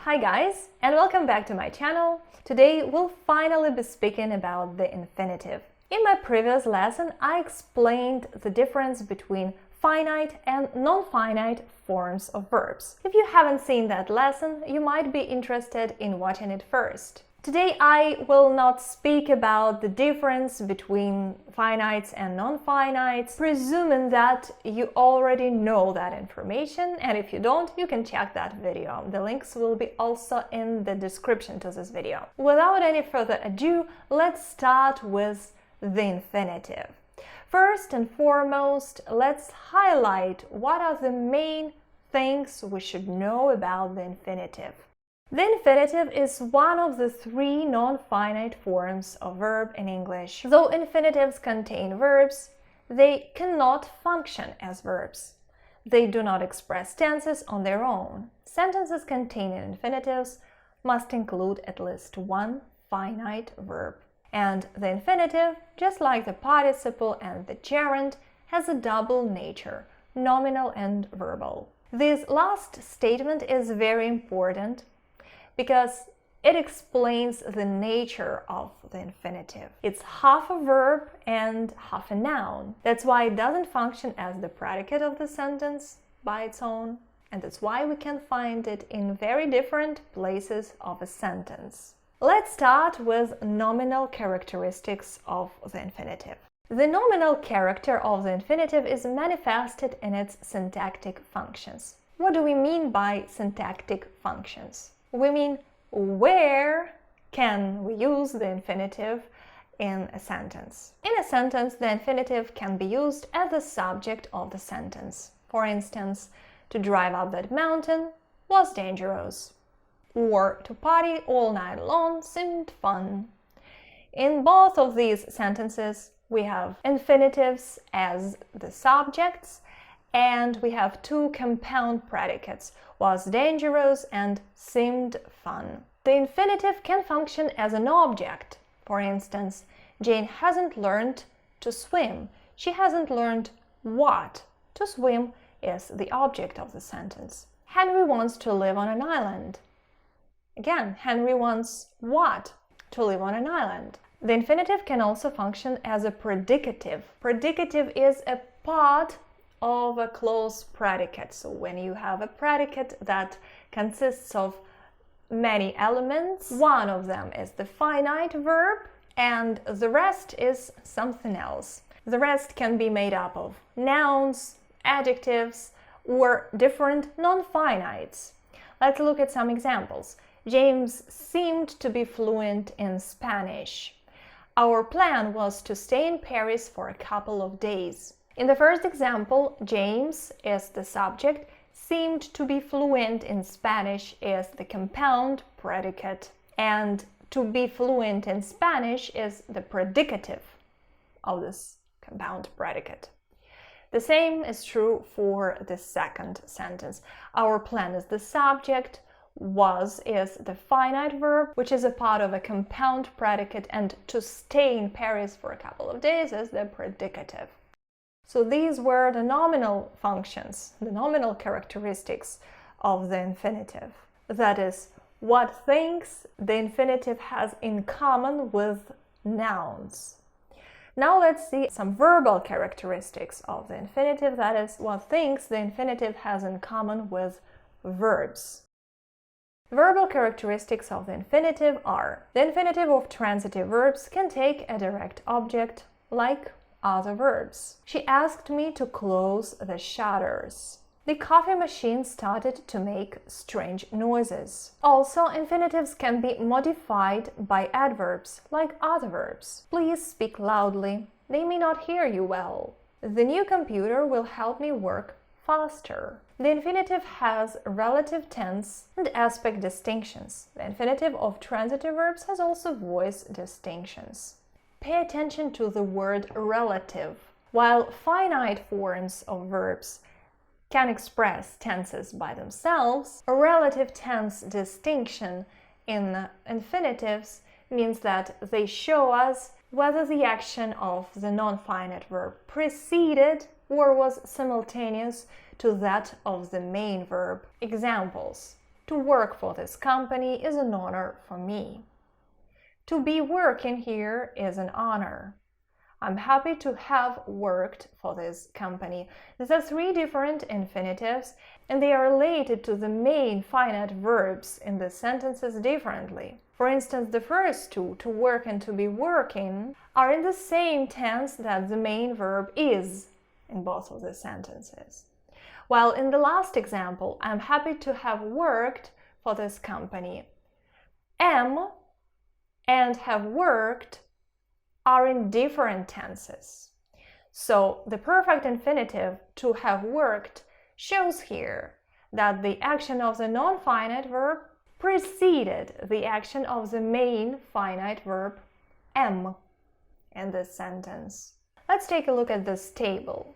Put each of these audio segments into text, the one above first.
Hi guys, and welcome back to my channel. Today we'll finally be speaking about the infinitive. In my previous lesson, I explained the difference between finite and non-finite forms of verbs. If you haven't seen that lesson, you might be interested in watching it first. Today I will not speak about the difference between finites and non-finites, presuming that you already know that information, and if you don't, you can check that video. The links will be also in the description to this video. Without any further ado, let's start with the infinitive. First and foremost, let's highlight what are the main things we should know about the infinitive. The infinitive is one of the three non-finite forms of verb in English. Though infinitives contain verbs, they cannot function as verbs. They do not express tenses on their own. Sentences containing infinitives must include at least one finite verb. And the infinitive, just like the participle and the gerund, has a double nature, nominal and verbal. This last statement is very important because it explains the nature of the infinitive. It's half a verb and half a noun. That's why it doesn't function as the predicate of the sentence by its own, and that's why we can find it in very different places of a sentence. Let's start with nominal characteristics of the infinitive. The nominal character of the infinitive is manifested in its syntactic functions. What do we mean by syntactic functions? We mean where can we use the infinitive in a sentence. In a sentence, the infinitive can be used as the subject of the sentence. For instance, to drive up that mountain was dangerous, or to party all night long seemed fun. In both of these sentences, we have infinitives as the subjects, and we have two compound predicates, was dangerous and seemed fun. The infinitive can function as an object. For instance, Jane hasn't learned to swim. She hasn't learned what. To swim is the object of the sentence. Henry wants to live on an island. Again, Henry wants what? To live on an island. The infinitive can also function as a predicative. Predicative is a part of a clause predicate. So when you have a predicate that consists of many elements, one of them is the finite verb and the rest is something else. The rest can be made up of nouns, adjectives, or different non-finites. Let's look at some examples. James seemed to be fluent in Spanish. Our plan was to stay in Paris for a couple of days. In the first example, James is the subject, seemed to be fluent in Spanish is the compound predicate, and to be fluent in Spanish is the predicative of this compound predicate. The same is true for the second sentence. Our plan is the subject, was is the finite verb, which is a part of a compound predicate, and to stay in Paris for a couple of days is the predicative. So these were the nominal functions, the nominal characteristics of the infinitive. That is, what things the infinitive has in common with nouns. Now let's see some verbal characteristics of the infinitive, that is, what things the infinitive has in common with verbs. Verbal characteristics of the infinitive are: the infinitive of transitive verbs can take a direct object, like other verbs. She asked me to close the shutters. The coffee machine started to make strange noises. Also, infinitives can be modified by adverbs, like other verbs. Please speak loudly. They may not hear you well. The new computer will help me work faster. The infinitive has relative tense and aspect distinctions. The infinitive of transitive verbs has also voice distinctions. Pay attention to the word relative. While finite forms of verbs can express tenses by themselves, a relative tense distinction in infinitives means that they show us whether the action of the non-finite verb preceded or was simultaneous to that of the main verb. Examples: To work for this company is an honor for me. To be working here is an honor. I'm happy to have worked for this company. These are three different infinitives, and they are related to the main finite verbs in the sentences differently. For instance, the first two, to work and to be working, are in the same tense that the main verb is in both of the sentences. While in the last example, I'm happy to have worked for this company, am and have worked are in different tenses. So the perfect infinitive, to have worked, shows here that the action of the non-finite verb preceded the action of the main finite verb am in this sentence. Let's take a look at this table.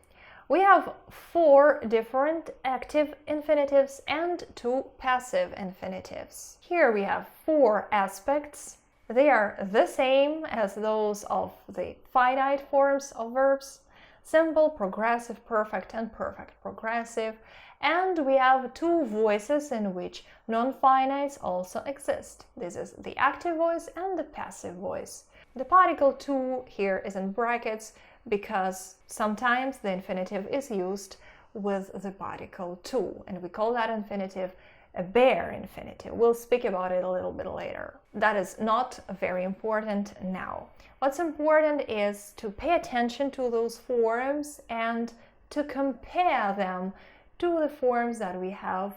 We have 4 different active infinitives and 2 passive infinitives. Here we have 4 aspects. They are the same as those of the finite forms of verbs: simple, progressive, perfect, and perfect progressive. And we have 2 voices in which non-finites also exist. This is the active voice and the passive voice. The particle to here is in brackets because sometimes the infinitive is used with the particle to, and we call that infinitive a bare infinitive. We'll speak about it a little bit later. That is not very important now. What's important is to pay attention to those forms and to compare them to the forms that we have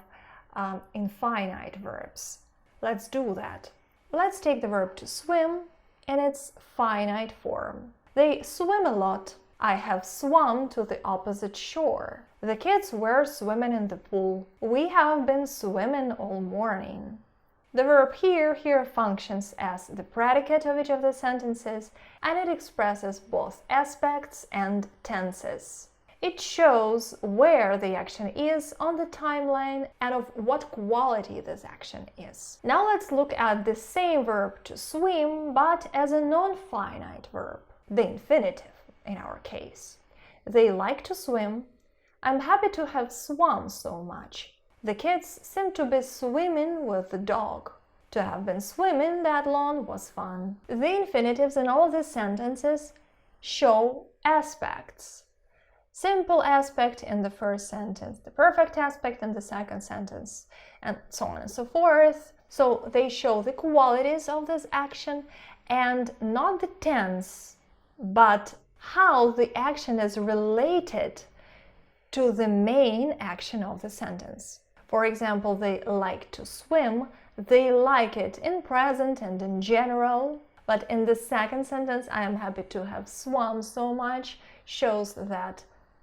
in finite verbs. Let's do that. Let's take the verb to swim in its finite form. They swim a lot. I have swum to the opposite shore. The kids were swimming in the pool. We have been swimming all morning. The verb here functions as the predicate of each of the sentences, and it expresses both aspects and tenses. It shows where the action is on the timeline and of what quality this action is. Now let's look at the same verb to swim, but as a non-finite verb, the infinitive in our case. They like to swim. I'm happy to have swum so much. The kids seem to be swimming with the dog. To have been swimming that long was fun. The infinitives in all the sentences show aspects. Simple aspect in the first sentence, the perfect aspect in the second sentence, and so on and so forth. So they show the qualities of this action and not the tense, but how the action is related to the main action of the sentence. For example, they like to swim. They like it in present and in general. But in the second sentence, I am happy to have swum so much, shows that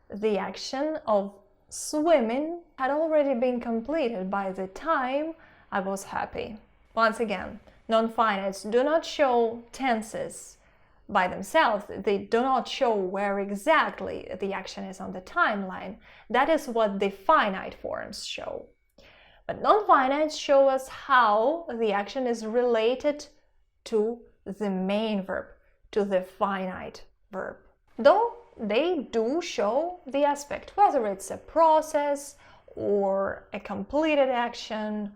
the action of swimming had already been completed by the time I was happy. Once again, non-finites do not show tenses by themselves. They do not show where exactly the action is on the timeline. That is what the finite forms show. But non-finites show us how the action is related to the main verb, to the finite verb. Though they do show the aspect, whether it's a process or a completed action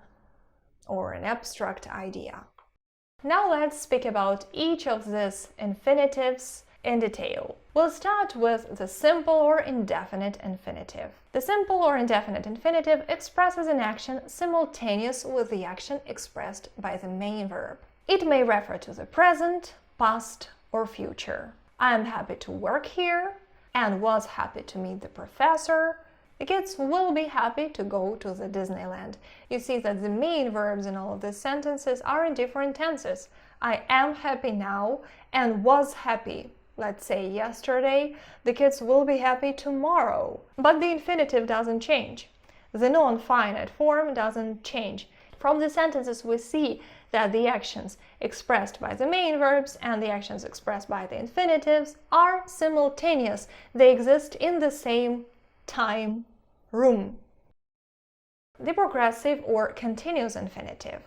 or an abstract idea. Now let's speak about each of these infinitives in detail. We'll start with the simple or indefinite infinitive. The simple or indefinite infinitive expresses an action simultaneous with the action expressed by the main verb. It may refer to the present, past, or future. I am happy to work here and was happy to meet the professor. The kids will be happy to go to the Disneyland. You see that the main verbs in all of these sentences are in different tenses. I am happy now and was happy, let's say yesterday. The kids will be happy tomorrow. But the infinitive doesn't change. The non-finite form doesn't change. From the sentences we see that the actions expressed by the main verbs and the actions expressed by the infinitives are simultaneous. They exist in the same time room. The progressive or continuous infinitive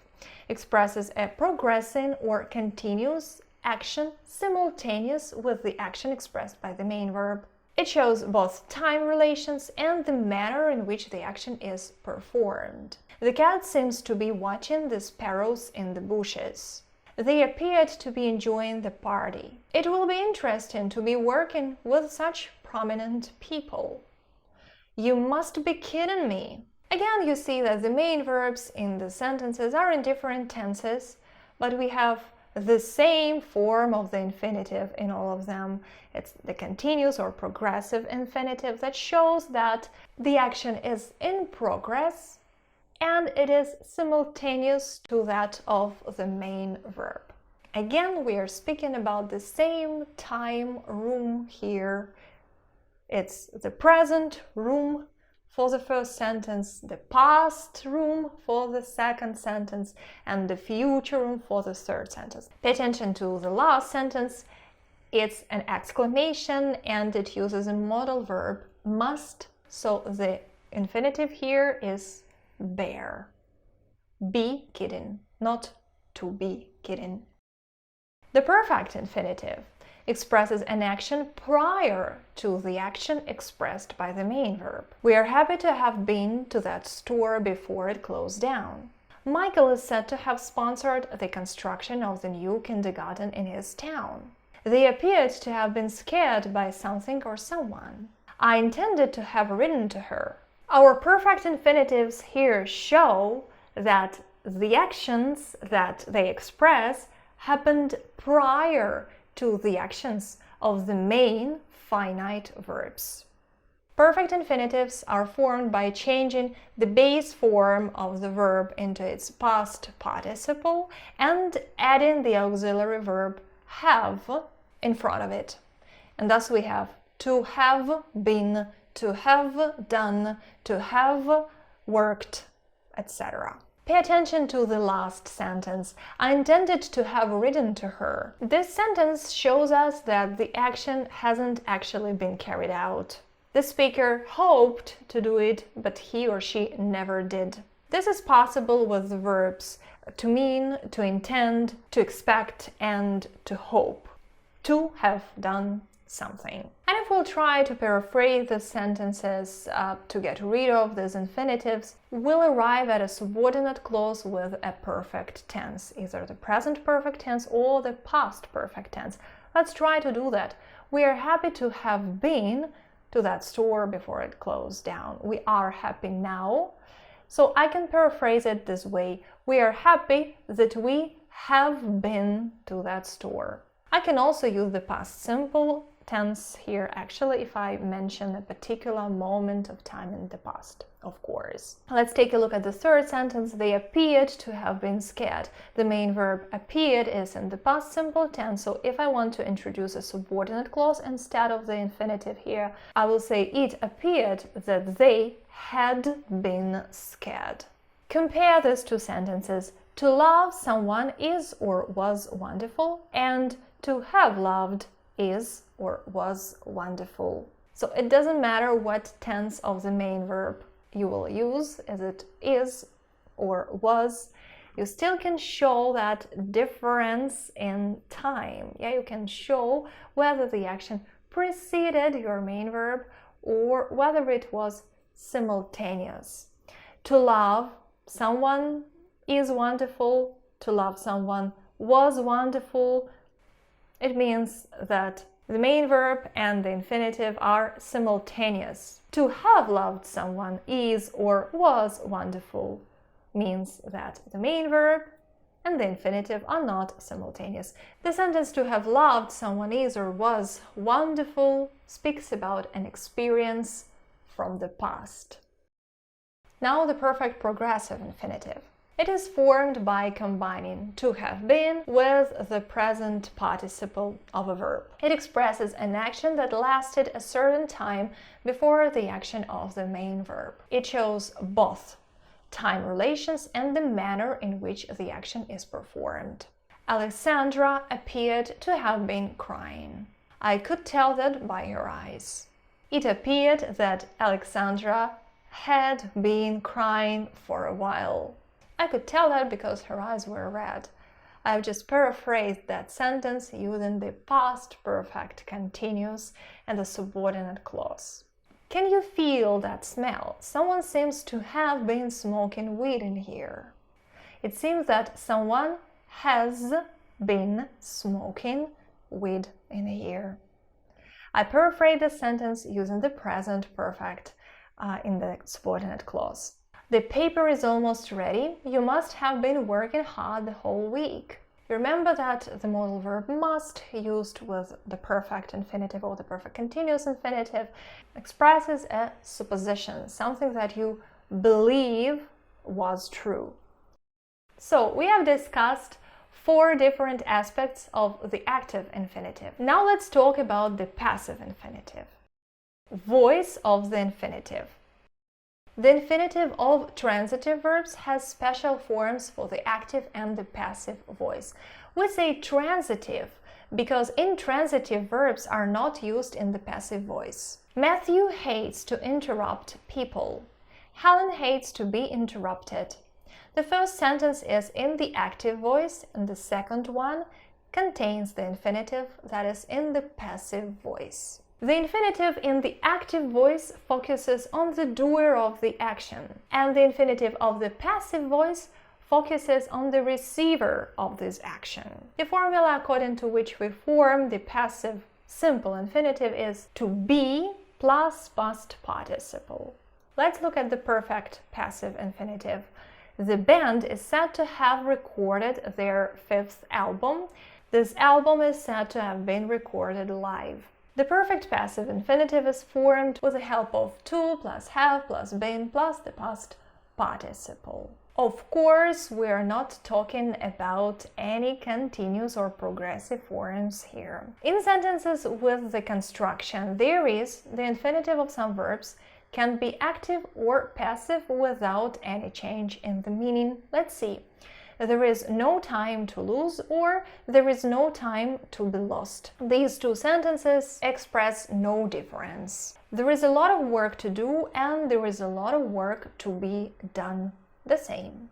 expresses a progressing or continuous action simultaneous with the action expressed by the main verb. It shows both time relations and the manner in which the action is performed. The cat seems to be watching the sparrows in the bushes. They appeared to be enjoying the party. It will be interesting to be working with such prominent people. You must be kidding me. Again, you see that the main verbs in the sentences are in different tenses, but we have the same form of the infinitive in all of them. It's the continuous or progressive infinitive that shows that the action is in progress and it is simultaneous to that of the main verb. Again, we are speaking about the same time room here. It's the present room for the first sentence, the past room for the second sentence, and the future room for the third sentence. Pay attention to the last sentence. It's an exclamation and it uses a modal verb, must, so the infinitive here is bear. Be kidding, not to be kidding. The perfect infinitive expresses an action prior to the action expressed by the main verb. We are happy to have been to that store before it closed down. Michael is said to have sponsored the construction of the new kindergarten in his town. They appeared to have been scared by something or someone. I intended to have written to her. Our perfect infinitives here show that the actions that they express happened prior to the actions of the main finite verbs. Perfect infinitives are formed by changing the base form of the verb into its past participle and adding the auxiliary verb have in front of it. And thus we have to have been, to have done, to have worked, etc. Pay attention to the last sentence. I intended to have written to her. This sentence shows us that the action hasn't actually been carried out. The speaker hoped to do it, but he or she never did. This is possible with the verbs to mean, to intend, to expect, and to hope. To have done something. And if we'll try to paraphrase the sentences to get rid of these infinitives, we'll arrive at a subordinate clause with a perfect tense, either the present perfect tense or the past perfect tense. Let's try to do that. We are happy to have been to that store before it closed down. We are happy now. So I can paraphrase it this way. We are happy that we have been to that store. I can also use the past simple tense here, actually, if I mention a particular moment of time in the past, of course. Let's take a look at the third sentence. They appeared to have been scared. The main verb appeared is in the past simple tense, so if I want to introduce a subordinate clause instead of the infinitive here, I will say it appeared that they had been scared. Compare these two sentences. To love someone is or was wonderful, and to have loved is or was wonderful. So it doesn't matter what tense of the main verb you will use, as it is or was, you still can show that difference in time. Yeah, you can show whether the action preceded your main verb or whether it was simultaneous. To love someone is wonderful, to love someone was wonderful. It means that the main verb and the infinitive are simultaneous. To have loved someone is or was wonderful means that the main verb and the infinitive are not simultaneous. The sentence to have loved someone is or was wonderful speaks about an experience from the past. Now the perfect progressive infinitive. It is formed by combining to have been with the present participle of a verb. It expresses an action that lasted a certain time before the action of the main verb. It shows both time relations and the manner in which the action is performed. Alexandra appeared to have been crying. I could tell that by her eyes. It appeared that Alexandra had been crying for a while. I could tell that because her eyes were red. I've just paraphrased that sentence using the past perfect continuous and the subordinate clause. Can you feel that smell? Someone seems to have been smoking weed in here. It seems that someone has been smoking weed in here. I paraphrase the sentence using the present perfect in the subordinate clause. The paper is almost ready. You must have been working hard the whole week. Remember that the modal verb must, used with the perfect infinitive or the perfect continuous infinitive, expresses a supposition, something that you believe was true. So we have discussed 4 different aspects of the active infinitive. Now let's talk about the passive infinitive. Voice of the infinitive. The infinitive of transitive verbs has special forms for the active and the passive voice. We say transitive because intransitive verbs are not used in the passive voice. Matthew hates to interrupt people. Helen hates to be interrupted. The first sentence is in the active voice, and the second one contains the infinitive that is in the passive voice. The infinitive in the active voice focuses on the doer of the action, and the infinitive of the passive voice focuses on the receiver of this action. The formula according to which we form the passive simple infinitive is to be plus past participle. Let's look at the perfect passive infinitive. The band is said to have recorded their 5th album. This album is said to have been recorded live. The perfect passive infinitive is formed with the help of to plus have plus been plus the past participle. Of course, we are not talking about any continuous or progressive forms here. In sentences with the construction there is, the infinitive of some verbs can be active or passive without any change in the meaning. Let's see. There is no time to lose or there is no time to be lost. These 2 sentences express no difference. There is a lot of work to do and there is a lot of work to be done. The same.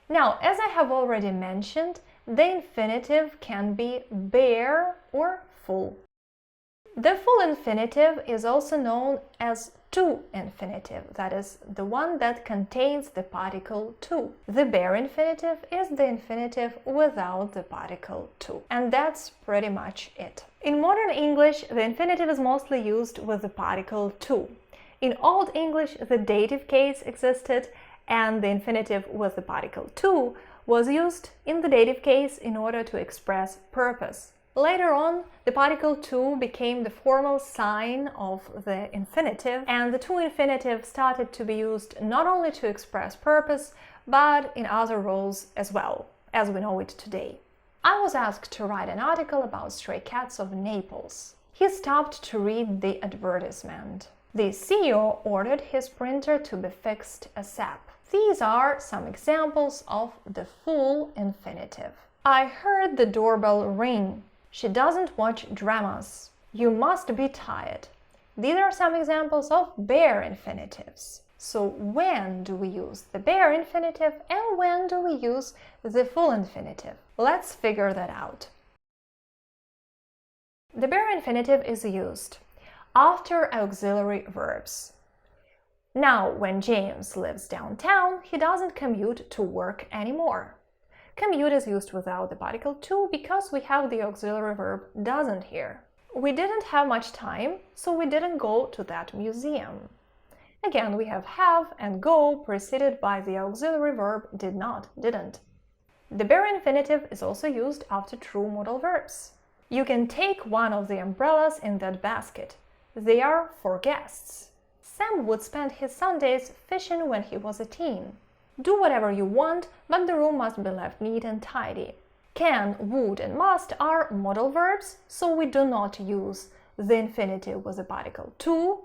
Now, as I have already mentioned, the infinitive can be bare or full. The full infinitive is also known as to infinitive, that is, the one that contains the particle to. The bare infinitive is the infinitive without the particle to. And that's pretty much it. In modern English, the infinitive is mostly used with the particle to. In Old English, the dative case existed, and the infinitive with the particle to was used in the dative case in order to express purpose. Later on, the particle to became the formal sign of the infinitive, and the to infinitive started to be used not only to express purpose, but in other roles as well, as we know it today. I was asked to write an article about stray cats of Naples. He stopped to read the advertisement. The CEO ordered his printer to be fixed ASAP. These are some examples of the full infinitive. I heard the doorbell ring. She doesn't watch dramas. You must be tired. These are some examples of bare infinitives. So when do we use the bare infinitive and when do we use the full infinitive? Let's figure that out. The bare infinitive is used after auxiliary verbs. Now, when James lives downtown, he doesn't commute to work anymore. Commute is used without the particle to because we have the auxiliary verb doesn't here. We didn't have much time, so we didn't go to that museum. Again, we have and go preceded by the auxiliary verb did not, didn't. The bare infinitive is also used after true modal verbs. You can take one of the umbrellas in that basket. They are for guests. Sam would spend his Sundays fishing when he was a teen. Do whatever you want, but the room must be left neat and tidy. Can, would, and must are modal verbs, so we do not use the infinitive with the particle to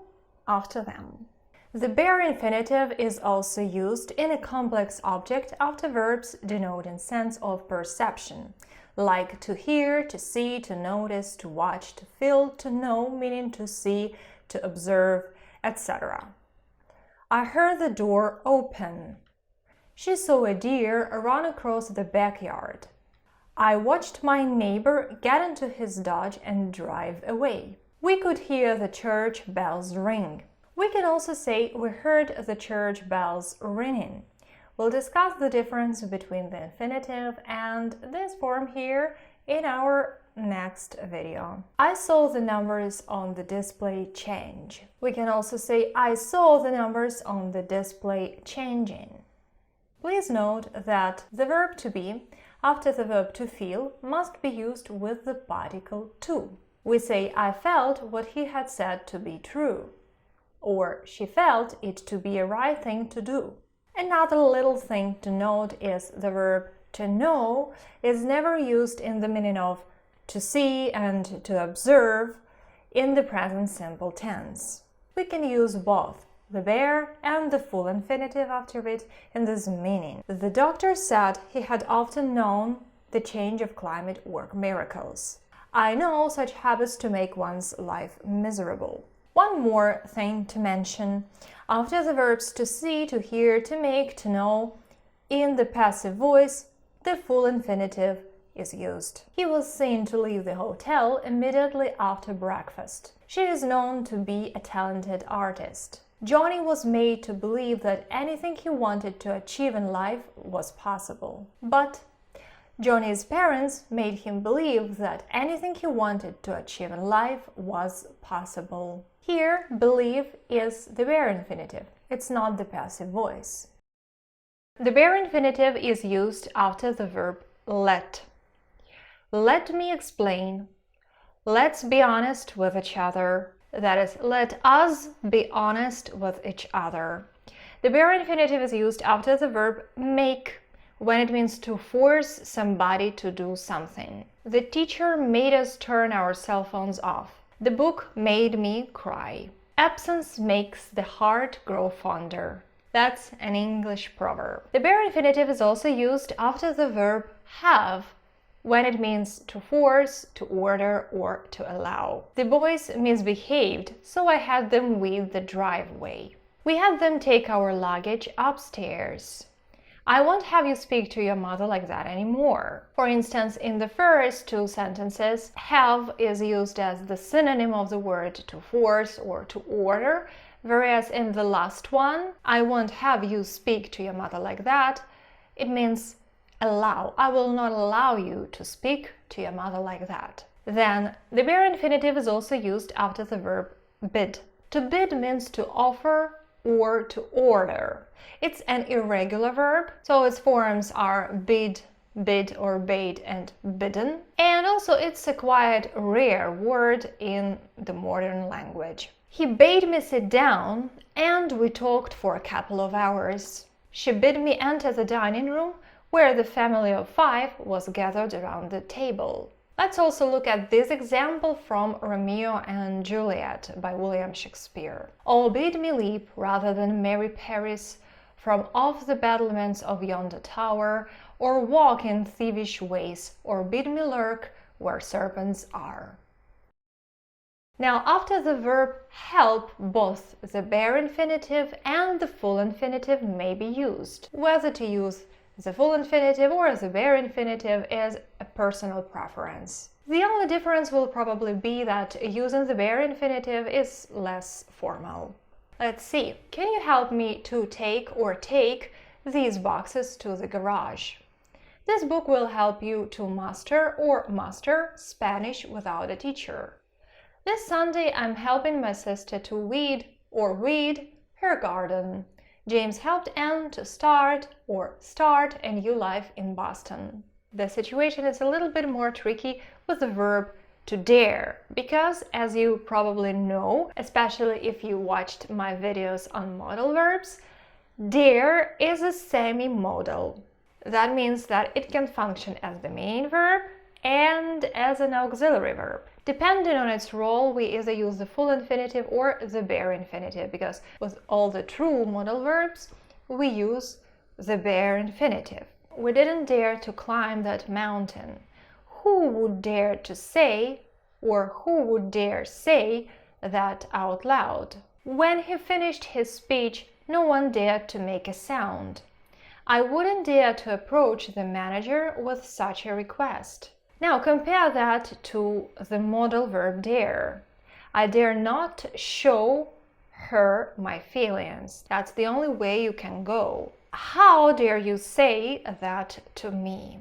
after them. The bare infinitive is also used in a complex object after verbs denoting sense of perception, like to hear, to see, to notice, to watch, to feel, to know, meaning to see, to observe, etc. I heard the door open. She saw a deer run across the backyard. I watched my neighbor get into his Dodge and drive away. We could hear the church bells ring. We can also say we heard the church bells ringing. We'll discuss the difference between the infinitive and this form here in our next video. I saw the numbers on the display change. We can also say I saw the numbers on the display changing. Please note that the verb to be after the verb to feel must be used with the particle to. We say I felt what he had said to be true, or she felt it to be a right thing to do. Another little thing to note is the verb to know is never used in the meaning of to see and to observe in the present simple tense. We can use both the bare and the full infinitive after it in this meaning. The doctor said he had often known the change of climate work miracles. I know such habits to make one's life miserable. One more thing to mention. After the verbs to see, to hear, to make, to know, in the passive voice, the full infinitive is used. He was seen to leave the hotel immediately after breakfast. She is known to be a talented artist. Johnny was made to believe that anything he wanted to achieve in life was possible. But Johnny's parents made him believe that anything he wanted to achieve in life was possible. Here, believe is the bare infinitive. It's not the passive voice. The bare infinitive is used after the verb let. Let me explain. Let's be honest with each other. That is, let us be honest with each other. The bare infinitive is used after the verb make, when it means to force somebody to do something. The teacher made us turn our cell phones off. The book made me cry. Absence makes the heart grow fonder. That's an English proverb. The bare infinitive is also used after the verb have, when it means to force, to order, or to allow. The boys misbehaved, so I had them weed the driveway. We had them take our luggage upstairs. I won't have you speak to your mother like that anymore. For instance, in the first two sentences, have is used as the synonym of the word to force or to order, whereas in the last one, I won't have you speak to your mother like that, it means allow. I will not allow you to speak to your mother like that. Then, the bare infinitive is also used after the verb bid. To bid means to offer or to order. It's an irregular verb, so its forms are bid, bid or bade, and bidden. And also it's a quite rare word in the modern language. He bade me sit down and we talked for a couple of hours. She bid me enter the dining room where the family of 5 was gathered around the table. Let's also look at this example from Romeo and Juliet by William Shakespeare. Oh, bid me leap rather than marry Paris from off the battlements of yonder tower, or walk in thievish ways, or bid me lurk where serpents are. Now, after the verb help, both the bare infinitive and the full infinitive may be used. Whether to use the full infinitive or the bare infinitive is a personal preference. The only difference will probably be that using the bare infinitive is less formal. Let's see. Can you help me to take these boxes to the garage? This book will help you to master Spanish without a teacher. This Sunday I'm helping my sister to weed her garden. James helped Anne to start a new life in Boston. The situation is a little bit more tricky with the verb to dare, because as you probably know, especially if you watched my videos on modal verbs, dare is a semi-modal. That means that it can function as the main verb and as an auxiliary verb. Depending on its role, we either use the full infinitive or the bare infinitive, because with all the true modal verbs, we use the bare infinitive. We didn't dare to climb that mountain. Who would dare to say, or who would dare say that out loud? When he finished his speech, no one dared to make a sound. I wouldn't dare to approach the manager with such a request. Now compare that to the modal verb dare. I dare not show hurt my feelings. That's the only way you can go. How dare you say that to me?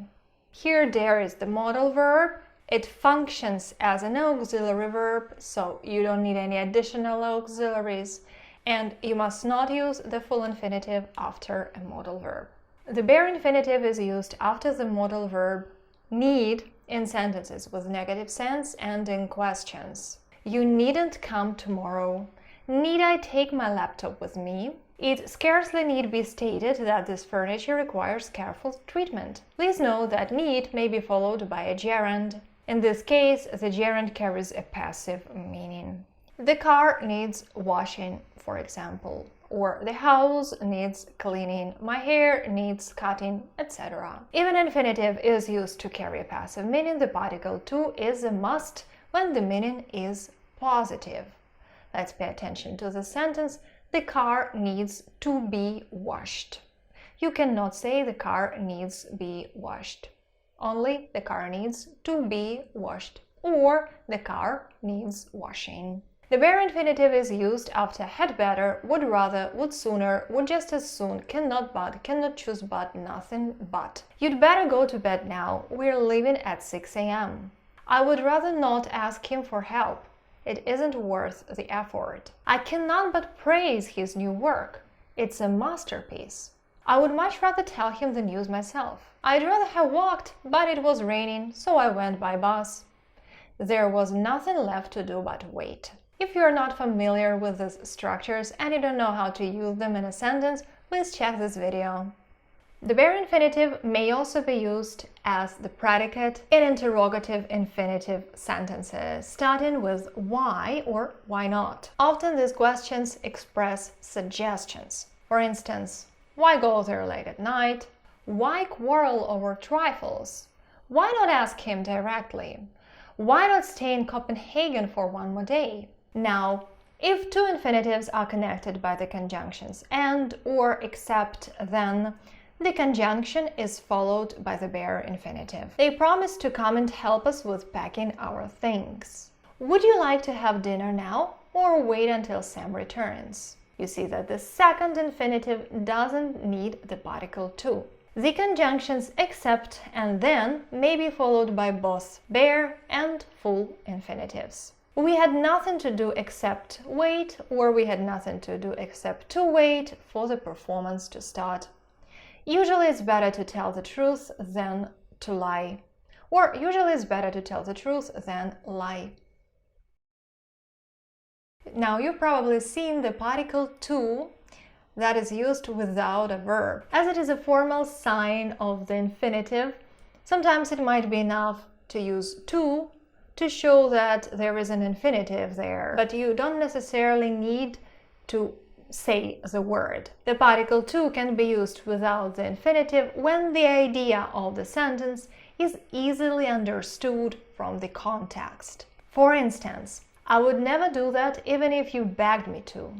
Here, dare is the modal verb. It functions as an auxiliary verb, so you don't need any additional auxiliaries. And you must not use the full infinitive after a modal verb. The bare infinitive is used after the modal verb need in sentences with negative sense and in questions. You needn't come tomorrow. Need I take my laptop with me? It scarcely need be stated that this furniture requires careful treatment. Please know that need may be followed by a gerund. In this case, the gerund carries a passive meaning. The car needs washing, for example, or the house needs cleaning, my hair needs cutting, etc. If an infinitive is used to carry a passive meaning, the particle to is a must when the meaning is positive. Let's pay attention to the sentence. The car needs to be washed. You cannot say the car needs be washed. Only the car needs to be washed, or the car needs washing. The bare infinitive is used after had better, would rather, would sooner, would just as soon, cannot but, cannot choose but, nothing but. You'd better go to bed now. We're leaving at 6 a.m. I would rather not ask him for help. It isn't worth the effort. I cannot but praise his new work. It's a masterpiece. I would much rather tell him the news myself. I'd rather have walked, but it was raining, so I went by bus. There was nothing left to do but wait. If you're not familiar with these structures and you don't know how to use them in a sentence, please check this video. The bare infinitive may also be used as the predicate in interrogative infinitive sentences, starting with why or why not. Often these questions express suggestions. For instance, why go there late at night? Why quarrel over trifles? Why not ask him directly? Why not stay in Copenhagen for one more day? Now, if two infinitives are connected by the conjunctions and or except, then the conjunction is followed by the bare infinitive. They promise to come and help us with packing our things. Would you like to have dinner now or wait until Sam returns? You see that the second infinitive doesn't need the particle to. The conjunctions except and then may be followed by both bare and full infinitives. We had nothing to do except wait, or we had nothing to do except to wait for the performance to start. Usually it's better to tell the truth than to lie. Or usually it's better to tell the truth than lie. Now you've probably seen the particle to that is used without a verb. As it is a formal sign of the infinitive, sometimes it might be enough to use to show that there is an infinitive there, but you don't necessarily need to say the word. The particle to can be used without the infinitive when the idea of the sentence is easily understood from the context. For instance, I would never do that even if you begged me to.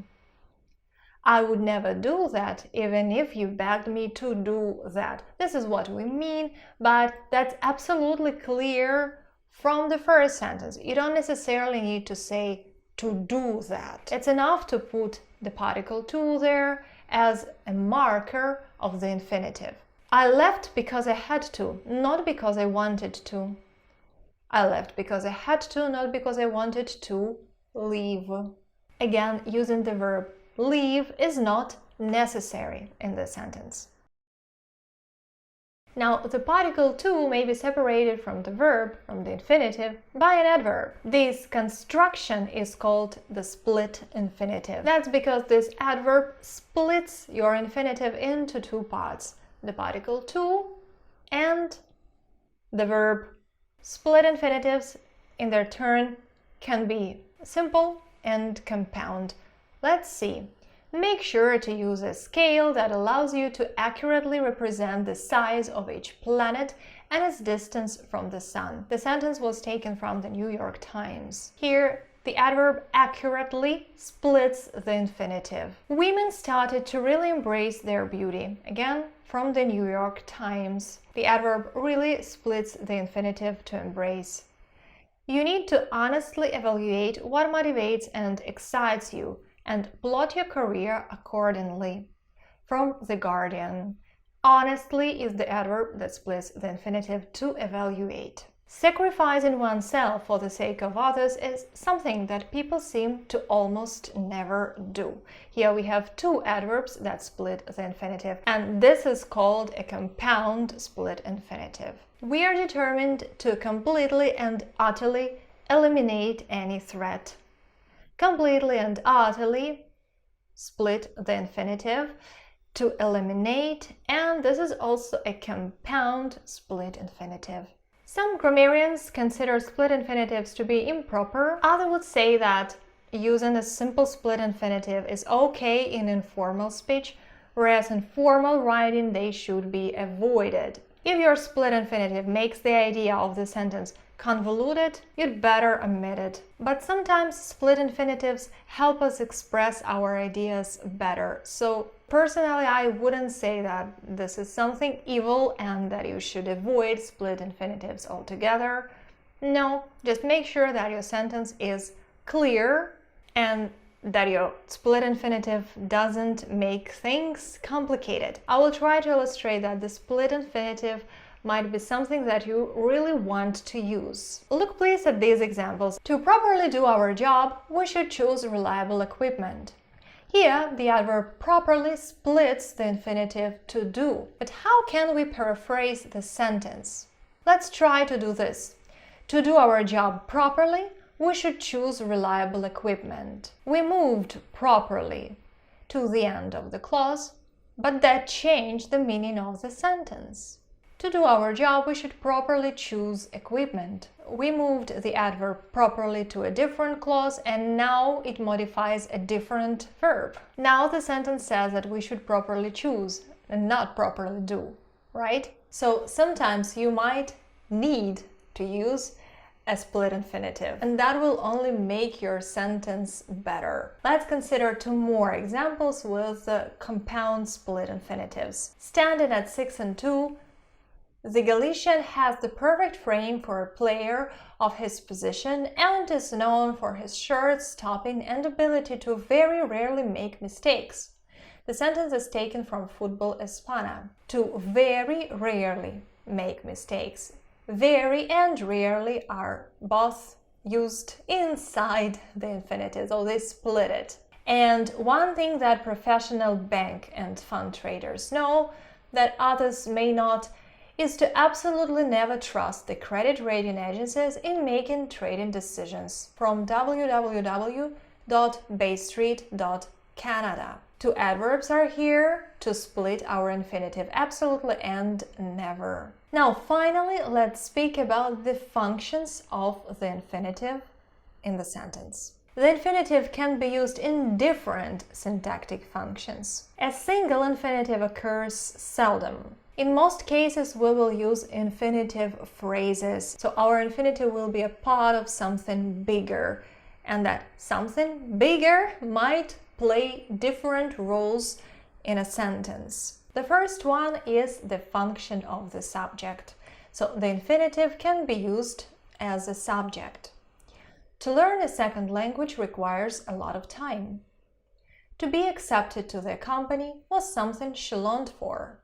I would never do that even if you begged me to do that. This is what we mean, but that's absolutely clear from the first sentence. You don't necessarily need to say to do that. It's enough to put the particle to there as a marker of the infinitive. I left because I had to, not because I wanted to. I left because I had to, not because I wanted to leave. Again, using the verb leave is not necessary in this sentence. Now, the particle to may be separated from the verb, from the infinitive, by an adverb. This construction is called the split infinitive. That's because this adverb splits your infinitive into two parts, the particle to and the verb. Split infinitives, in their turn, can be simple and compound. Let's see. Make sure to use a scale that allows you to accurately represent the size of each planet and its distance from the sun. The sentence was taken from the New York Times. Here, the adverb accurately splits the infinitive. Women started to really embrace their beauty. Again, from the New York Times. The adverb really splits the infinitive to embrace. You need to honestly evaluate what motivates and excites you. and plot your career accordingly. From The Guardian. Honestly is the adverb that splits the infinitive to evaluate. Sacrificing oneself for the sake of others is something that people seem to almost never do. Here we have two adverbs that split the infinitive, and this is called a compound split infinitive. We are determined to completely and utterly eliminate any threat. Completely and utterly split the infinitive to eliminate, and this is also a compound split infinitive. Some grammarians consider split infinitives to be improper. Others would say that using a simple split infinitive is okay in informal speech, whereas in formal writing they should be avoided. If your split infinitive makes the idea of the sentence convoluted, you'd better omit it. But sometimes split infinitives help us express our ideas better. So personally, I wouldn't say that this is something evil and that you should avoid split infinitives altogether. No, just make sure that your sentence is clear and that your split infinitive doesn't make things complicated. I will try to illustrate that the split infinitive might be something that you really want to use. Look please at these examples. To properly do our job, we should choose reliable equipment. Here, the adverb properly splits the infinitive to do. But how can we paraphrase the sentence? Let's try to do this. To do our job properly, we should choose reliable equipment. We moved properly to the end of the clause, but that changed the meaning of the sentence. To do our job, we should properly choose equipment. We moved the adverb properly to a different clause, and now it modifies a different verb. Now the sentence says that we should properly choose and not properly do, right? So sometimes you might need to use a split infinitive, and that will only make your sentence better. Let's consider two more examples with compound split infinitives. Standing at 6 and 2, the Galician has the perfect frame for a player of his position and is known for his short stopping and ability to very rarely make mistakes. The sentence is taken from Football Espana. To very rarely make mistakes. Very and rarely are both used inside the infinitive, so they split it. And one thing that professional bank and fund traders know that others may not is to absolutely never trust the credit rating agencies in making trading decisions. From www.baystreet.canada. Two adverbs are here to split our infinitive, absolutely and never. Now finally, let's speak about the functions of the infinitive in the sentence. The infinitive can be used in different syntactic functions. A single infinitive occurs seldom. In most cases, we will use infinitive phrases, so our infinitive will be a part of something bigger, and that something bigger might play different roles in a sentence. The first one is the function of the subject. So the infinitive can be used as a subject. To learn a second language requires a lot of time. To be accepted to their company was something she longed for.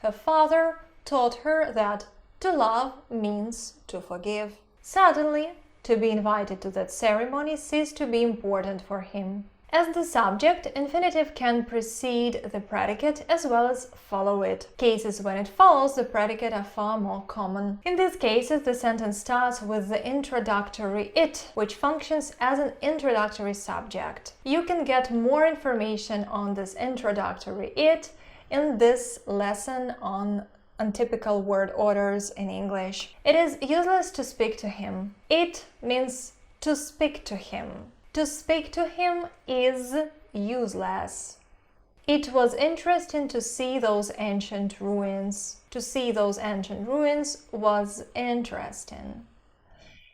Her father taught her that to love means to forgive. Suddenly, to be invited to that ceremony ceased to be important for him. As the subject, infinitive can precede the predicate as well as follow it. Cases when it follows the predicate are far more common. In these cases, the sentence starts with the introductory it, which functions as an introductory subject. You can get more information on this introductory it in this lesson on untypical word orders in English. It is useless to speak to him. It means to speak to him. To speak to him is useless. It was interesting to see those ancient ruins. To see those ancient ruins was interesting.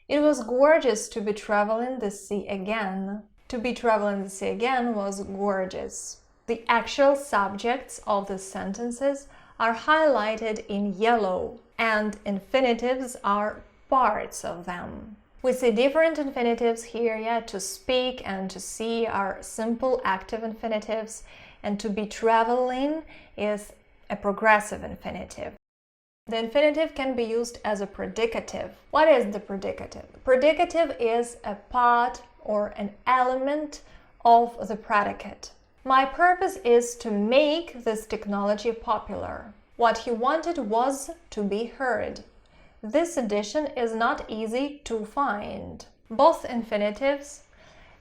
It was gorgeous to be traveling the sea again. To be traveling the sea again was gorgeous. The actual subjects of the sentences are highlighted in yellow, and infinitives are parts of them. We see different infinitives here, yeah. To speak and to see are simple active infinitives, and to be traveling is a progressive infinitive. The infinitive can be used as a predicative. What is the predicative? Predicative is a part or an element of the predicate. My purpose is to make this technology popular. What he wanted was to be heard. This addition is not easy to find. Both infinitives,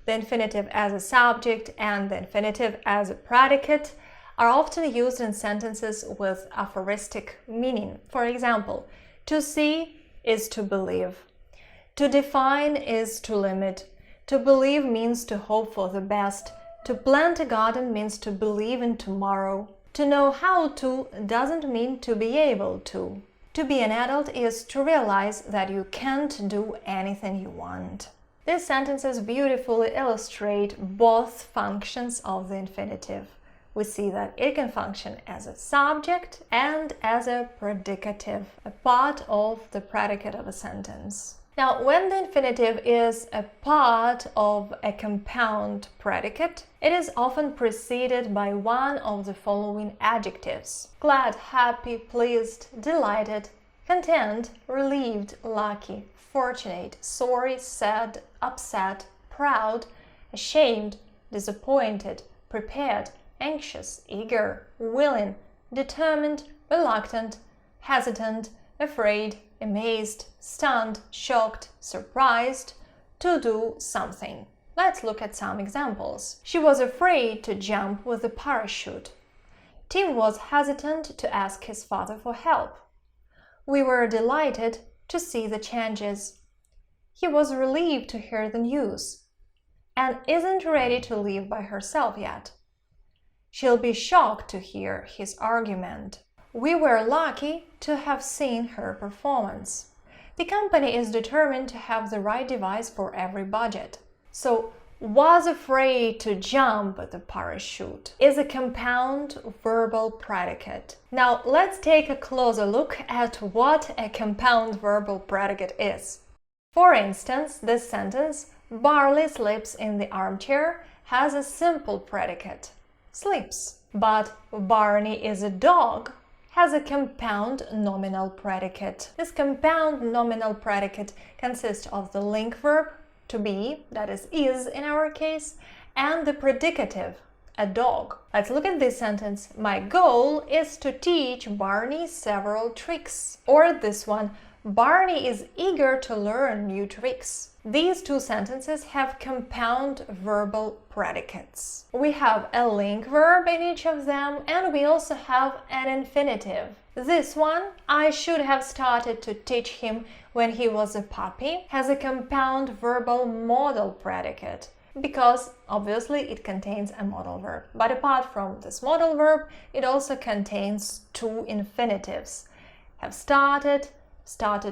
the infinitive as a subject and the infinitive as a predicate, are often used in sentences with aphoristic meaning. For example, to see is to believe. To define is to limit. To believe means to hope for the best. To plant a garden means to believe in tomorrow. To know how to doesn't mean to be able to. To be an adult is to realize that you can't do anything you want. These sentences beautifully illustrate both functions of the infinitive. We see that it can function as a subject and as a predicative, a part of the predicate of a sentence. Now, when the infinitive is a part of a compound predicate, it is often preceded by one of the following adjectives: glad, happy, pleased, delighted, content, relieved, lucky, fortunate, sorry, sad, upset, proud, ashamed, disappointed, prepared, anxious, eager, willing, determined, reluctant, hesitant, afraid, amazed, stunned, shocked, surprised, to do something. Let's look at some examples. She was afraid to jump with the parachute. Tim was hesitant to ask his father for help. We were delighted to see the changes. He was relieved to hear the news. Anne isn't ready to leave by herself yet. She'll be shocked to hear his argument. We were lucky to have seen her performance. The company is determined to have the right device for every budget. So, was afraid to jump at the parachute is a compound verbal predicate. Now, let's take a closer look at what a compound verbal predicate is. For instance, this sentence, Barley sleeps in the armchair, has a simple predicate, sleeps. But Barney is a dog has a compound nominal predicate. This compound nominal predicate consists of the link verb, to be, that is in our case, and the predicative, a dog. Let's look at this sentence. My goal is to teach Barney several tricks. Or this one, Barney is eager to learn new tricks. These two sentences have compound verbal predicates. We have a link verb in each of them, and we also have an infinitive. This one, I should have started to teach him when he was a puppy, has a compound verbal modal predicate, because obviously it contains a modal verb. But apart from this modal verb, it also contains two infinitives. Have started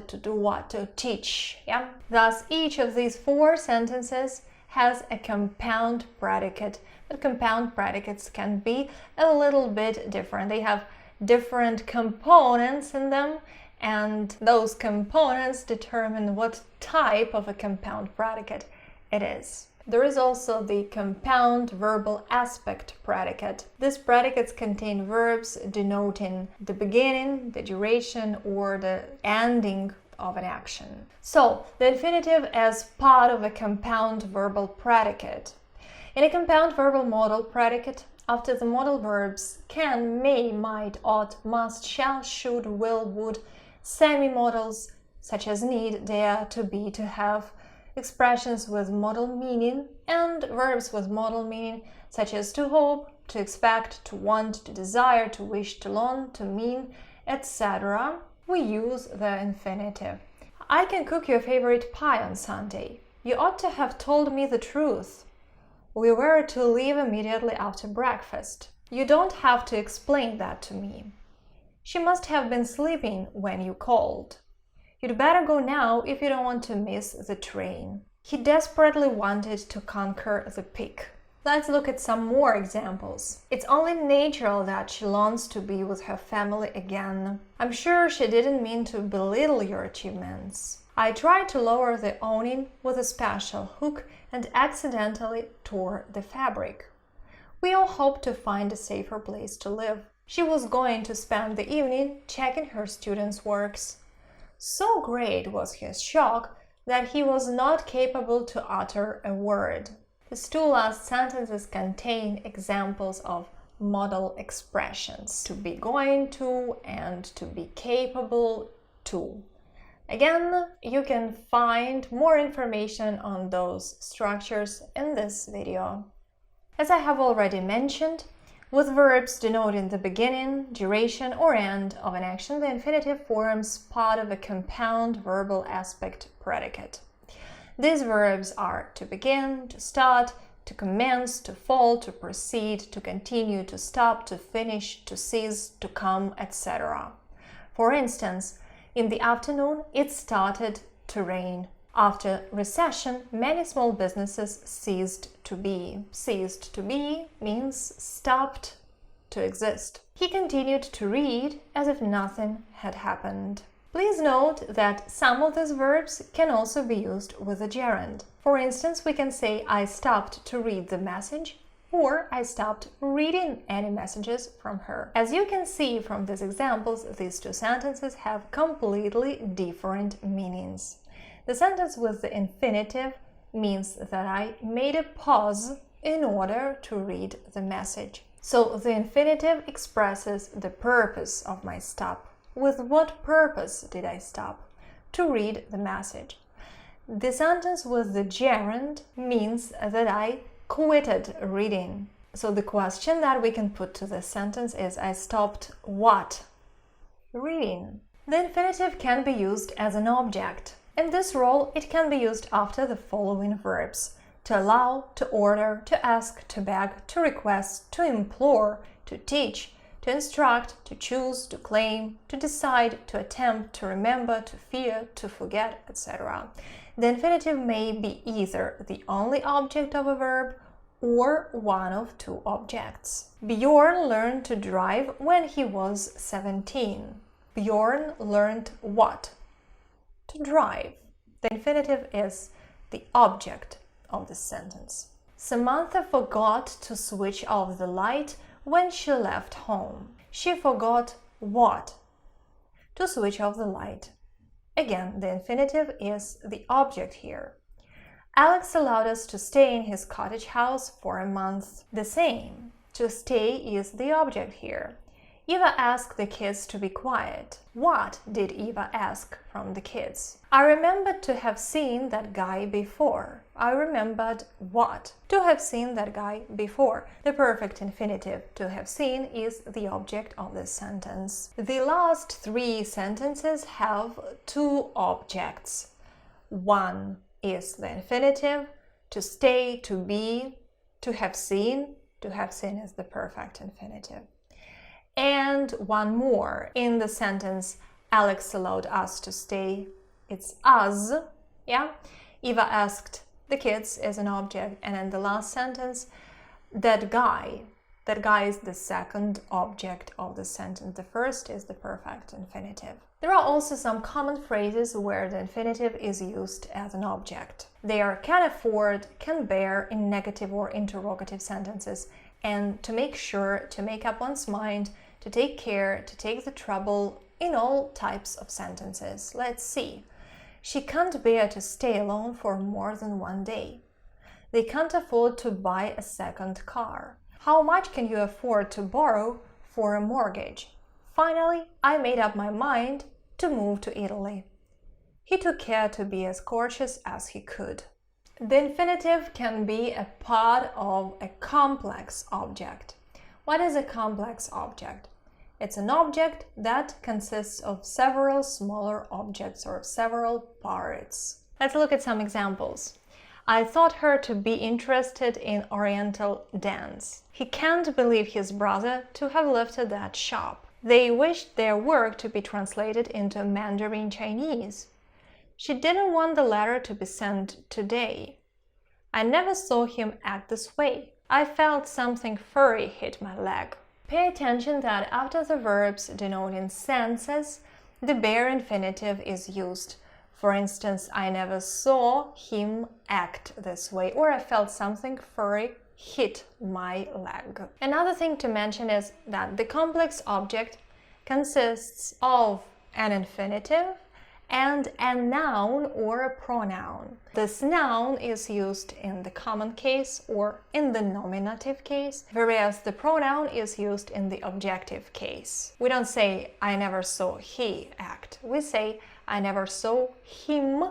to do what? To teach. Yeah. Thus, each of these four sentences has a compound predicate. But compound predicates can be a little bit different. They have different components in them, and those components determine what type of a compound predicate it is. There is also the compound verbal aspect predicate. These predicates contain verbs denoting the beginning, the duration, or the ending of an action. So, the infinitive as part of a compound verbal predicate. In a compound verbal modal predicate, after the modal verbs can, may, might, ought, must, shall, should, will, would, semi-modals such as need, dare, to be, to have, expressions with modal meaning, and verbs with modal meaning such as to hope, to expect, to want, to desire, to wish, to long, to mean, etc. we use the infinitive. I can cook your favorite pie on Sunday. You ought to have told me the truth. We were to leave immediately after breakfast. You don't have to explain that to me. She must have been sleeping when you called. You'd better go now if you don't want to miss the train. He desperately wanted to conquer the pig. Let's look at some more examples. It's only natural that she longs to be with her family again. I'm sure she didn't mean to belittle your achievements. I tried to lower the awning with a special hook and accidentally tore the fabric. We all hoped to find a safer place to live. She was going to spend the evening checking her students' works. So great was his shock that he was not capable to utter a word. These two last sentences contain examples of modal expressions: to be going to and to be capable to. Again, you can find more information on those structures in this video. As I have already mentioned, with verbs denoting the beginning, duration, or end of an action, the infinitive forms part of a compound verbal aspect predicate. These verbs are to begin, to start, to commence, to fall, to proceed, to continue, to stop, to finish, to cease, to come, etc. For instance, in the afternoon, it started to rain. After recession, many small businesses ceased to be. Ceased to be means stopped to exist. He continued to read as if nothing had happened. Please note that some of these verbs can also be used with a gerund. For instance, we can say I stopped to read the message, or I stopped reading any messages from her. As you can see from these examples, these two sentences have completely different meanings. The sentence with the infinitive means that I made a pause in order to read the message. So the infinitive expresses the purpose of my stop. With what purpose did I stop? To read the message. The sentence with the gerund means that I quitted reading. So the question that we can put to this sentence is I stopped what? Reading. The infinitive can be used as an object. In this role, it can be used after the following verbs: to allow, to order, to ask, to beg, to request, to implore, to teach, to instruct, to choose, to claim, to decide, to attempt, to remember, to fear, to forget, etc. The infinitive may be either the only object of a verb or one of two objects. Bjorn learned to drive when he was 17. Bjorn learned what? To drive. The infinitive is the object of this sentence. Samantha forgot to switch off the light when she left home. She forgot what? To switch off the light. Again, the infinitive is the object here. Alex allowed us to stay in his cottage house for a month. The same. To stay is the object here. Eva asked the kids to be quiet. What did Eva ask from the kids? I remembered to have seen that guy before. I remembered what? To have seen that guy before. The perfect infinitive, to have seen, is the object of this sentence. The last three sentences have two objects. One is the infinitive, to stay, to be, to have seen. To have seen is the perfect infinitive. And one more. In the sentence, Alex allowed us to stay, it's us, yeah? Eva asked the kids is an object. And in the last sentence, that guy is the second object of the sentence. The first is the perfect infinitive. There are also some common phrases where the infinitive is used as an object. They are can afford, can bear in negative or interrogative sentences, and to make sure, to make up one's mind, to take care, to take the trouble in all types of sentences. Let's see. She can't bear to stay alone for more than one day. They can't afford to buy a second car. How much can you afford to borrow for a mortgage? Finally, I made up my mind to move to Italy. He took care to be as courteous as he could. The infinitive can be a part of a complex object. What is a complex object? It's an object that consists of several smaller objects or several parts. Let's look at some examples. I thought her to be interested in Oriental dance. He can't believe his brother to have lifted that shop. They wished their work to be translated into Mandarin Chinese. She didn't want the letter to be sent today. I never saw him act this way. I felt something furry hit my leg. Pay attention that after the verbs denoting senses, the bare infinitive is used. For instance, I never saw him act this way, or I felt something furry hit my leg. Another thing to mention is that the complex object consists of an infinitive and a noun or a pronoun. This noun is used in the common case or in the nominative case, whereas the pronoun is used in the objective case. We don't say, I never saw he act. We say, I never saw him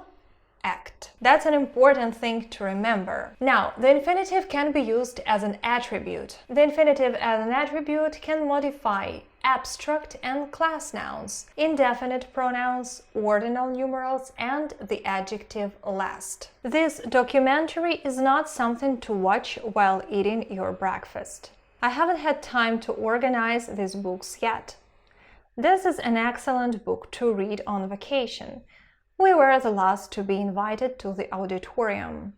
act. That's an important thing to remember. Now, the infinitive can be used as an attribute. The infinitive as an attribute can modify abstract and class nouns, indefinite pronouns, ordinal numerals, and the adjective last. This documentary is not something to watch while eating your breakfast. I haven't had time to organize these books yet. This is an excellent book to read on vacation. We were the last to be invited to the auditorium.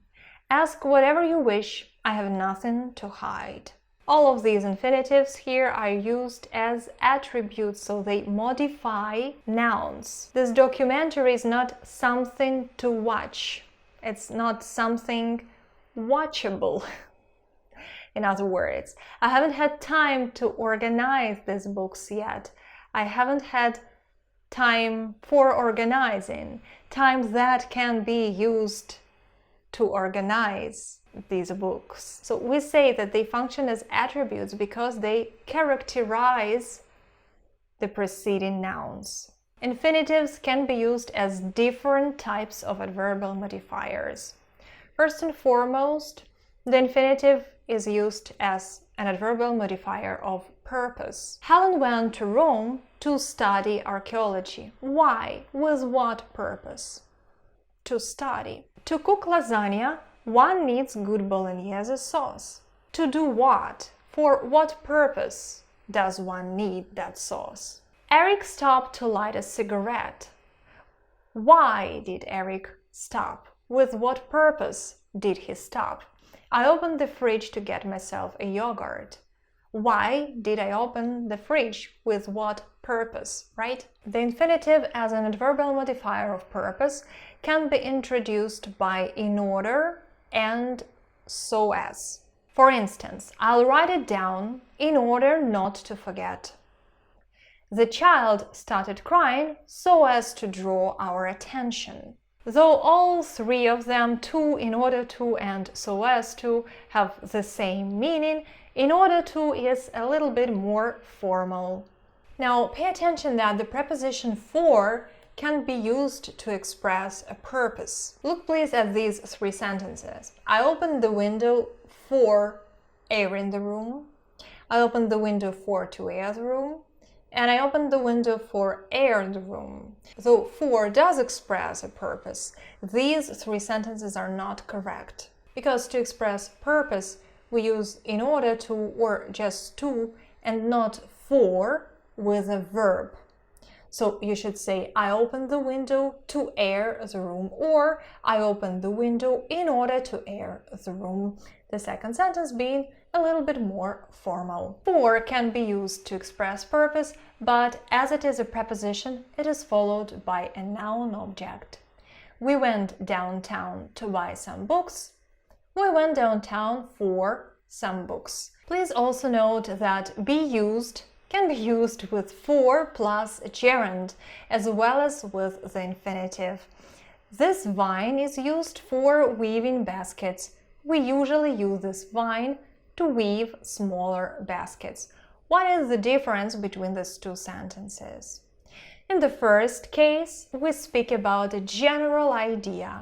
Ask whatever you wish, I have nothing to hide. All of these infinitives here are used as attributes, so they modify nouns. This documentary is not something to watch. It's not something watchable. In other words, I haven't had time to organize these books yet. I haven't had time for organizing, time that can be used to organize these books. So we say that they function as attributes because they characterize the preceding nouns. Infinitives can be used as different types of adverbial modifiers. First and foremost, the infinitive is used as an adverbial modifier of purpose. Helen went to Rome to study archaeology. Why? With what purpose? To study. To cook lasagna, one needs good bolognese sauce. To do what? For what purpose does one need that sauce? Eric stopped to light a cigarette. Why did Eric stop? With what purpose did he stop? I opened the fridge to get myself a yogurt. Why did I open the fridge? With what purpose, right? The infinitive as an adverbial modifier of purpose can be introduced by in order and so as. For instance, I'll write it down in order not to forget. The child started crying so as to draw our attention. Though all three of them, to, in order to, and so as to, have the same meaning, in order to is a little bit more formal. Now, pay attention that the preposition for can be used to express a purpose. Look please at these three sentences. I opened the window for air in the room. I opened the window for to air the room. And I opened the window for air in the room. Though for does express a purpose, these three sentences are not correct. Because to express purpose, we use in order to or just to and not for with a verb. So you should say, I opened the window to air the room, or I opened the window in order to air the room. The second sentence being a little bit more formal. For can be used to express purpose, but as it is a preposition, it is followed by a noun object. We went downtown to buy some books. We went downtown for some books. Please also note that be used can be used with for plus gerund, as well as with the infinitive. This vine is used for weaving baskets. We usually use this vine to weave smaller baskets. What is the difference between these two sentences? In the first case, we speak about a general idea.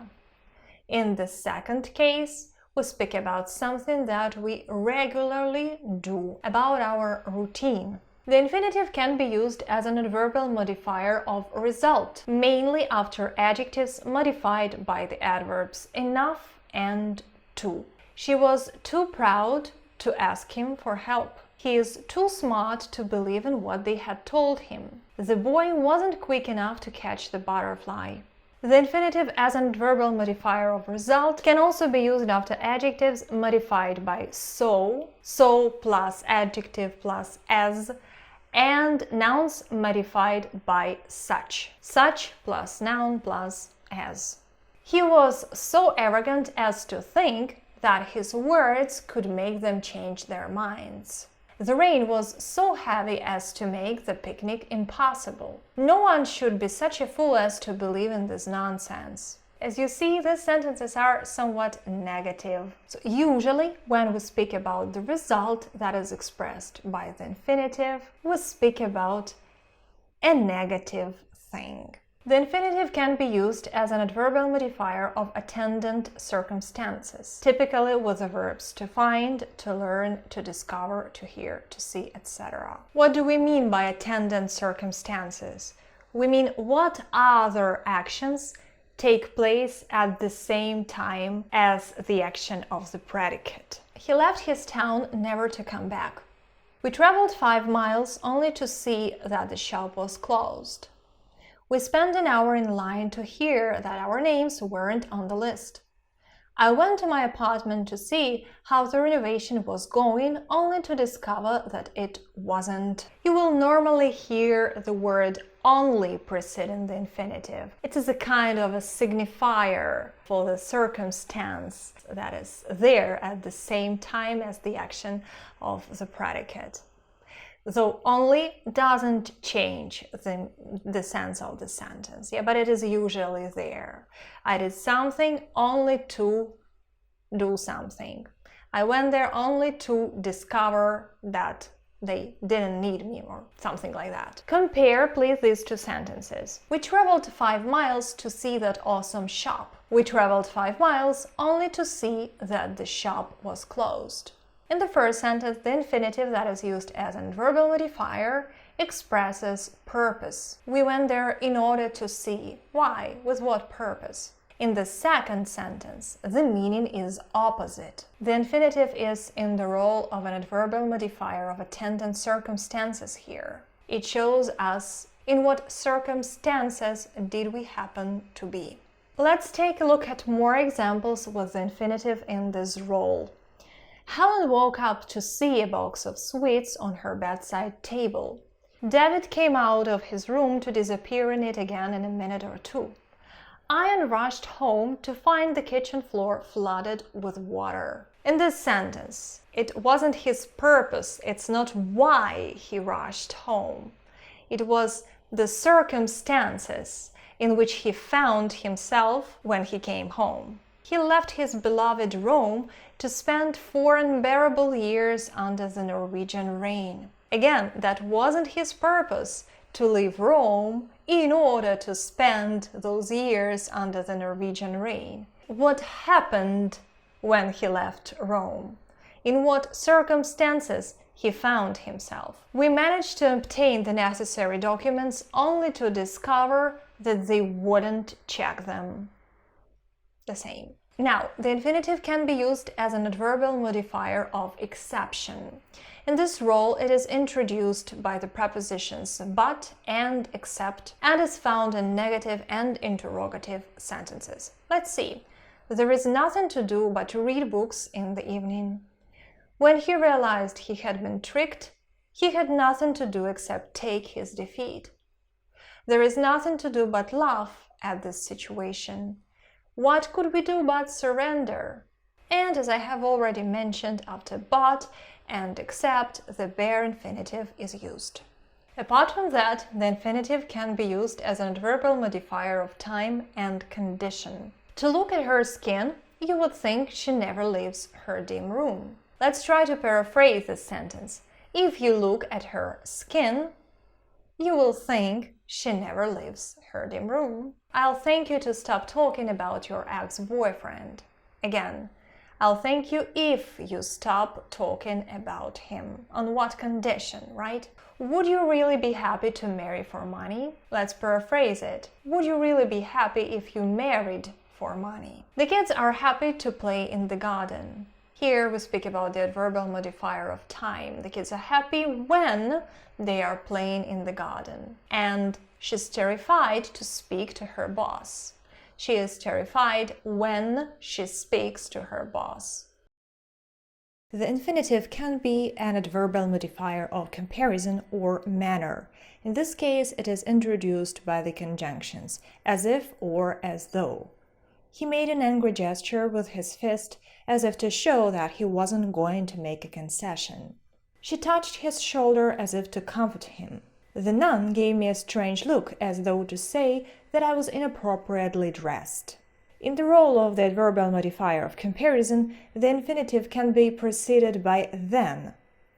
In the second case, we speak about something that we regularly do, about our routine. The infinitive can be used as an adverbial modifier of result, mainly after adjectives modified by the adverbs enough and to. She was too proud to ask him for help. He is too smart to believe in what they had told him. The boy wasn't quick enough to catch the butterfly. The infinitive as an adverbial modifier of result can also be used after adjectives modified by so plus adjective plus as, and nouns modified by such plus noun plus as. He was so arrogant as to think that his words could make them change their minds. The rain was so heavy as to make the picnic impossible. No one should be such a fool as to believe in this nonsense. As you see, these sentences are somewhat negative. So usually, when we speak about the result that is expressed by the infinitive, we speak about a negative thing. The infinitive can be used as an adverbial modifier of attendant circumstances, typically with the verbs to find, to learn, to discover, to hear, to see, etc. What do we mean by attendant circumstances? We mean what other actions take place at the same time as the action of the predicate. He left his town never to come back. We traveled 5 miles only to see that the shop was closed. We spent an hour in line to hear that our names weren't on the list. I went to my apartment to see how the renovation was going, only to discover that it wasn't. You will normally hear the word only preceding the infinitive. It is a kind of a signifier for the circumstance that is there at the same time as the action of the predicate. Though only doesn't change the sense of the sentence, but it is usually there. I did something only to do something. I went there only to discover that they didn't need me, or something like that. Compare, please, these two sentences. We traveled 5 miles to see that awesome shop. We traveled 5 miles only to see that the shop was closed. In the first sentence, the infinitive that is used as an adverbial modifier expresses purpose. We went there in order to see. Why? With what purpose? In the second sentence, the meaning is opposite. The infinitive is in the role of an adverbial modifier of attendant circumstances here. It shows us in what circumstances did we happen to be. Let's take a look at more examples with the infinitive in this role. Helen woke up to see a box of sweets on her bedside table. David came out of his room to disappear in it again in a minute or two. Ian rushed home to find the kitchen floor flooded with water. In this sentence, it wasn't his purpose, it's not why he rushed home. It was the circumstances in which he found himself when he came home. He left his beloved Rome to spend 4 unbearable years under the Norwegian rain. Again, that wasn't his purpose, to leave Rome in order to spend those years under the Norwegian rain. What happened when he left Rome? In what circumstances he found himself? We managed to obtain the necessary documents only to discover that they wouldn't check them. The same. Now, the infinitive can be used as an adverbial modifier of exception. In this role, it is introduced by the prepositions but and except and is found in negative and interrogative sentences. Let's see. There is nothing to do but to read books in the evening. When he realized he had been tricked, he had nothing to do except take his defeat. There is nothing to do but laugh at this situation. What could we do but surrender? And as I have already mentioned, after but and except, the bare infinitive is used. Apart from that, the infinitive can be used as an adverbial modifier of time and condition. To look at her skin, you would think she never leaves her dim room. Let's try to paraphrase this sentence. If you look at her skin, you will think she never leaves her dim room. I'll thank you to stop talking about your ex-boyfriend. Again, I'll thank you if you stop talking about him. On what condition, right? Would you really be happy to marry for money? Let's paraphrase it. Would you really be happy if you married for money? The kids are happy to play in the garden. Here we speak about the adverbial modifier of time. The kids are happy when they are playing in the garden. And she's terrified to speak to her boss. She is terrified when she speaks to her boss. The infinitive can be an adverbial modifier of comparison or manner. In this case, it is introduced by the conjunctions as if or as though. He made an angry gesture with his fist as if to show that he wasn't going to make a concession. She touched his shoulder as if to comfort him. The nun gave me a strange look as though to say that I was inappropriately dressed. In the role of the adverbial modifier of comparison, the infinitive can be preceded by than.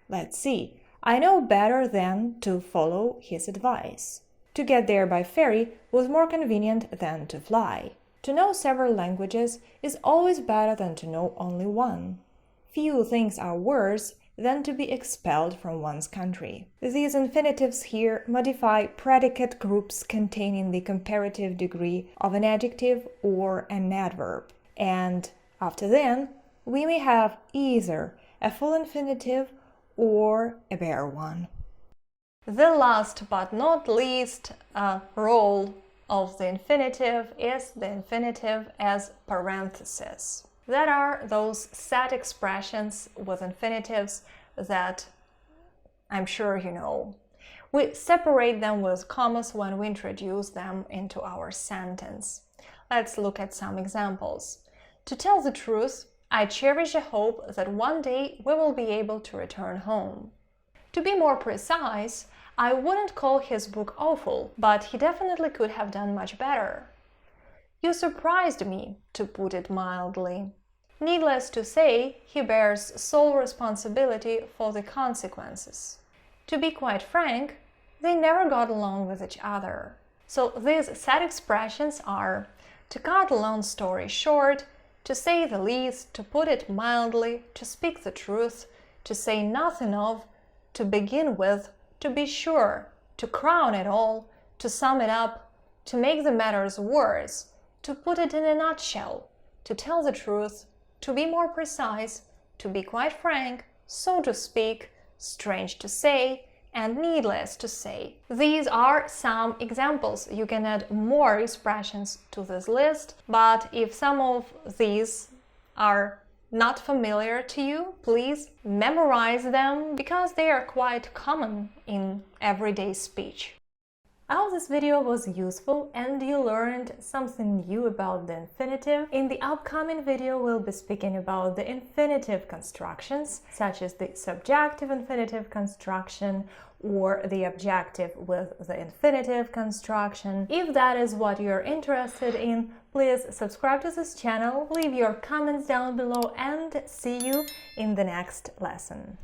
Let's see. I know better than to follow his advice. To get there by ferry was more convenient than to fly. To know several languages is always better than to know only one. Few things are worse than to be expelled from one's country. These infinitives here modify predicate groups containing the comparative degree of an adjective or an adverb. And after then, we may have either a full infinitive or a bare one. The last but not least role of the infinitive is the infinitive as parenthesis. That are those set expressions with infinitives that I'm sure you know. We separate them with commas when we introduce them into our sentence. Let's look at some examples. To tell the truth, I cherish a hope that one day we will be able to return home. To be more precise, I wouldn't call his book awful, but he definitely could have done much better. You surprised me, to put it mildly. Needless to say, he bears sole responsibility for the consequences. To be quite frank, they never got along with each other. So these set expressions are: to cut a long story short, to say the least, to put it mildly, to speak the truth, to say nothing of, to begin with, to be sure, to crown it all, to sum it up, to make the matters worse, to put it in a nutshell, to tell the truth, to be more precise, to be quite frank, so to speak, strange to say, and needless to say. These are some examples. You can add more expressions to this list, but if some of these are not familiar to you, please memorize them because they are quite common in everyday speech. I hope this video was useful and you learned something new about the infinitive. In the upcoming video, we'll be speaking about the infinitive constructions, such as the subjunctive infinitive construction or the objective with the infinitive construction. If that is what you're interested in, please subscribe to this channel, leave your comments down below, and see you in the next lesson.